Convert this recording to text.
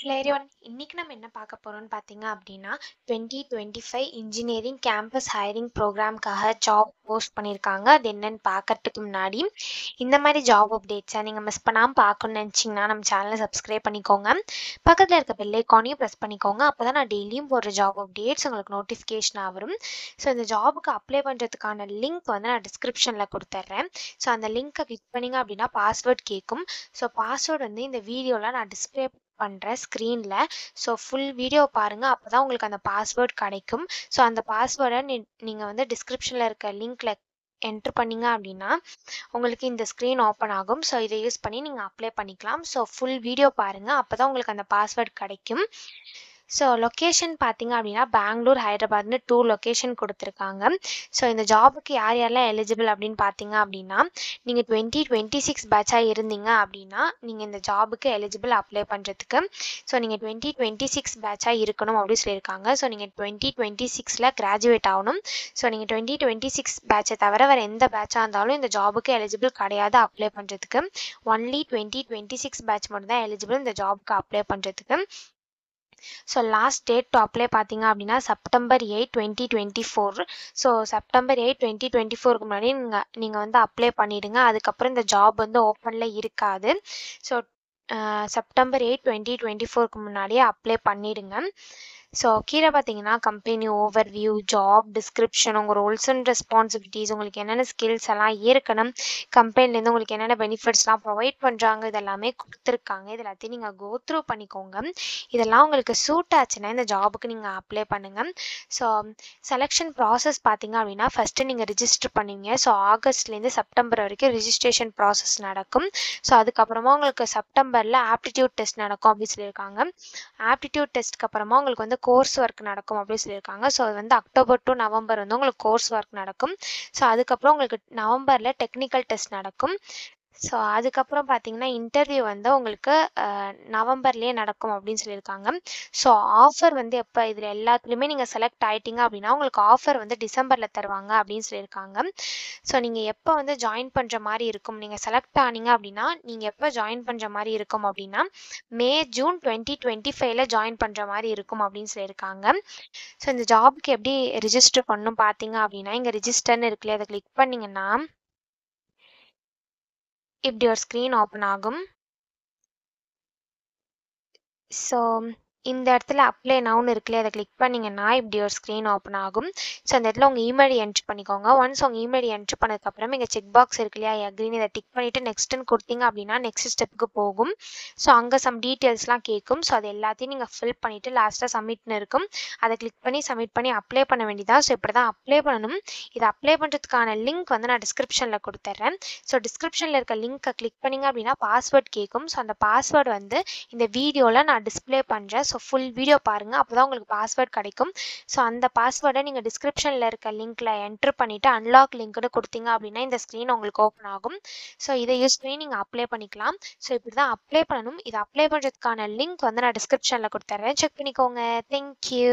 Hello everyone, இன்னைக்கு நம்ம என்ன பார்க்க போறோம்னு பார்த்தீங்க அப்படின்னா 2025 இன்ஜினியரிங் கேம்பஸ் ஹையரிங் ப்ரோக்ராம்காக ஜாப் போஸ்ட் பண்ணியிருக்காங்க. அது என்னன்னு பார்க்கறதுக்கு முன்னாடி இந்த மாதிரி ஜாப் அப்டேட்ஸை நீங்கள் மிஸ் பண்ணாமல் பார்க்கணும்னு நினச்சிங்கன்னா நம்ம சேனலை சப்ஸ்கிரைப் பண்ணிக்கோங்க. பக்கத்தில் இருக்க பெல் ஐக்கானையும் ப்ரெஸ் பண்ணிக்கோங்க. அப்போ தான் நான் டெய்லியும் போடுற ஜாப் அப்டேட்ஸ் உங்களுக்கு நோட்டிஃபிகேஷனாக வரும். ஸோ இந்த ஜாபுக்கு அப்ளை பண்ணுறதுக்கான லிங்க் வந்து நான் டிஸ்கிரிப்ஷனில் கொடுத்துட்றேன். ஸோ அந்த லிங்க்கை கிளிக் பண்ணிங்க அப்படின்னா பாஸ்வேர்ட் கேட்கும். ஸோ பாஸ்வேர்டு வந்து இந்த வீடியோவில் நான் டிஸ்பிளே பண்ணுற ஸ்க்ரீனில். ஸோ ஃபுல் வீடியோ பாருங்கள், அப்போ தான் உங்களுக்கு அந்த பாஸ்வேர்ட் கிடைக்கும். ஸோ அந்த பாஸ்வேர்டை நீங்கள் வந்து டிஸ்கிரிப்ஷனில் இருக்க லிங்க்கில் என்ட்ரு பண்ணிங்க அப்படின்னா உங்களுக்கு இந்த ஸ்க்ரீன் ஓப்பன் ஆகும். ஸோ இதை யூஸ் பண்ணி நீங்கள் அப்ளை பண்ணிக்கலாம். ஸோ ஃபுல் வீடியோ பாருங்கள், அப்போ தான் உங்களுக்கு அந்த பாஸ்வேர்ட் கிடைக்கும். ஸோ லொக்கேஷன் பார்த்தீங்க அப்படின்னா பெங்களூர், ஹைதராபாத்னு 2 லொக்கேஷன் கொடுத்துருக்காங்க. ஸோ இந்த ஜாபுக்கு யார் யாரெல்லாம் எலிஜிபிள் அப்படின்னு பார்த்தீங்க அப்படின்னா நீங்கள் 2026 பேட்சாக இருந்தீங்க அப்படின்னா நீங்கள் இந்த ஜாபுக்கு எலிஜிபிள் அப்ளை பண்ணுறதுக்கு. ஸோ நீங்கள் 2026 பேட்சாக இருக்கணும் அப்படின்னு சொல்லியிருக்காங்க. ஸோ நீங்கள் 2026 கிராஜுவேட் ஆகணும். ஸோ நீங்கள் 2026 பேட்சை தவிர வேறு எந்த பேட்சாக இருந்தாலும் இந்த ஜாபுக்கு எலிஜிபிள் கிடையாது அப்ளை பண்ணுறதுக்கு. ஒன்லி 2026 பேட்ச் மட்டும் தான் எலிஜிபிள் இந்த ஜாபுக்கு அப்ளை பண்ணுறதுக்கு. So last date to apply பார்த்தீங்க அப்படின்னா செப்டம்பர் 8, 2024. ஸோ செப்டம்பர் 8, 2024க்கு முன்னாடி நீங்கள் வந்து அப்ளை பண்ணிவிடுங்க. அதுக்கப்புறம் இந்த ஜாப் வந்து ஓப்பனில் இருக்காது. ஸோ செப்டம்பர் 8, 2024க்கு முன்னாடியே அப்ளை பண்ணிவிடுங்க. ஸோ கீழே பார்த்தீங்கன்னா கம்பெனி ஓவர்வியூ, ஜாப் டிஸ்கிரிப்ஷன், உங்கள் ரோல்ஸ் அண்ட் ரெஸ்பான்சிபிலிட்டிஸ், உங்களுக்கு என்னென்ன ஸ்கில்ஸ் எல்லாம் இருக்கணும், கம்பெனிலேருந்து உங்களுக்கு என்னென்ன பெனிஃபிட்ஸ்லாம் ப்ரொவைட் பண்ணுறாங்க, இதெல்லாமே கொடுத்துருக்காங்க. இது எல்லாத்தையும் நீங்கள் கோ த்ரூ பண்ணிக்கோங்க. இதெல்லாம் உங்களுக்கு சூட் ஆச்சுன்னா இந்த ஜாபுக்கு நீங்கள் அப்ளை பண்ணுங்கள். ஸோ செலெக்ஷன் ப்ராசஸ் பார்த்தீங்க அப்படின்னா ஃபஸ்ட்டு நீங்கள் ரிஜிஸ்டர் பண்ணுவீங்க. ஸோ ஆகஸ்ட்லேருந்து செப்டம்பர் வரைக்கும் ரிஜிஸ்ட்ரேஷன் ப்ராசஸ் நடக்கும். ஸோ அதுக்கப்புறமா உங்களுக்கு செப்டம்பரில் ஆப்டிடியூட் டெஸ்ட் நடக்கும் அப்படின்னு சொல்லியிருக்காங்க. ஆப்டிடியூட் டெஸ்ட்க்கு அப்புறமா உங்களுக்கு வந்து கோர்ஸ் ஒர்க் நடக்கும் அப்படின்னு சொல்லியிருக்காங்க. ஸோ அது வந்து அக்டோபர் டு நவம்பர் வந்து உங்களுக்கு கோர்ஸ் ஒர்க் நடக்கும். ஸோ அதுக்கப்புறம் உங்களுக்கு நவம்பரில் டெக்னிக்கல் டெஸ்ட் நடக்கும். ஸோ அதுக்கப்புறம் பார்த்தீங்கன்னா இன்டர்வியூ வந்து உங்களுக்கு நவம்பர்லேயே நடக்கும் அப்படின்னு சொல்லியிருக்காங்க. ஸோ ஆஃபர் வந்து எப்போ இதில் எல்லாத்துலேயுமே நீங்கள் செலக்ட் ஆகிட்டீங்க அப்படின்னா உங்களுக்கு ஆஃபர் வந்து டிசம்பரில் தருவாங்க அப்படின்னு சொல்லியிருக்காங்க. ஸோ நீங்கள் எப்போ வந்து ஜாயின் பண்ணுற மாதிரி இருக்கும், நீங்கள் செலக்ட் ஆனீங்க அப்படின்னா நீங்கள் எப்போ ஜாயின் பண்ணுற மாதிரி இருக்கும் அப்படின்னா மே, ஜூன் 2025 ஜாயின் பண்ணுற மாதிரி இருக்கும் அப்படின்னு சொல்லியிருக்காங்க. ஸோ இந்த ஜாபுக்கு எப்படி ரிஜிஸ்டர் பண்ணணும் பார்த்தீங்க அப்படின்னா இங்கே ரிஜிஸ்டர்னு இருக்குல்ல, அதை கிளிக் பண்ணிங்கன்னா இப்படி ஒரு ஸ்க்ரீன் ஓப்பன் ஆகும். ஸோ இந்த இடத்துல அப்ளை நவுன்னு இருக்குல்ல, அதை கிளிக் பண்ணிங்கன்னா இப்படி ஒரு ஸ்க்ரீன் ஓப்பன் ஆகும். ஸோ அந்த இடத்துல உங்கள் இமெயில் என்ட்ரு பண்ணிக்கோங்க. ஒன்ஸ் உங்கள் இமெயில் என்ட்ரு பண்ணதுக்கப்புறம் இங்கே செக் பாக்ஸ் இருக்கு இல்லையா, அக்ரீன், இதை டிக் பண்ணிவிட்டு நெக்ஸ்ட்டுன்னு கொடுத்தீங்க அப்படின்னா நெக்ஸ்ட் ஸ்டெப்புக்கு போகும். ஸோ அங்கே சம் டீட்டெயில்ஸ்லாம் கேட்கும். ஸோ அது எல்லாத்தையும் நீங்கள் ஃபில் பண்ணிவிட்டு லாஸ்ட்டாக சப்மிட்னு இருக்கும், அதை கிளிக் பண்ணி சப்மிட் பண்ணி அப்ளை பண்ண வேண்டியதான். ஸோ இப்படி தான் அப்ளை பண்ணணும். இதை அப்ளை பண்ணுறதுக்கான லிங்க் வந்து நான் டிஸ்கிரிப்ஷனில் கொடுத்துட்றேன். ஸோ டிஸ்கிரிப்ஷனில் இருக்க லிங்க்கை கிளிக் பண்ணிங்க அப்படின்னா பாஸ்வேர்ட் கேட்கும். ஸோ அந்த பாஸ்வேர்டு வந்து இந்த வீடியோவில் நான் டிஸ்பிளே பண்ணுறேன். ஸோ ஃபுல் வீடியோ பாருங்கள், அப்போ தான் உங்களுக்கு பாஸ்வேர்ட் கிடைக்கும். ஸோ அந்த பாஸ்வேர்டை நீங்கள் டிஸ்கிரிப்ஷனில் இருக்க லிங்க்கில் என்ட்ரு பண்ணிவிட்டு அன்லாக் லிங்க்னு கொடுத்தீங்க அப்படின்னா இந்த ஸ்க்ரீன் உங்களுக்கு ஓப்பன் ஆகும். ஸோ இதை யூஸ் பண்ணி நீங்கள் அப்ளை பண்ணிக்கலாம். ஸோ இப்படி தான் அப்ளை பண்ணணும். இதை அப்ளை பண்ணுறதுக்கான லிங்க் வந்து நான் டிஸ்கிரிப்ஷனில் கொடுத்துட்றேன், செக் பண்ணிக்கோங்க. தேங்க்யூ.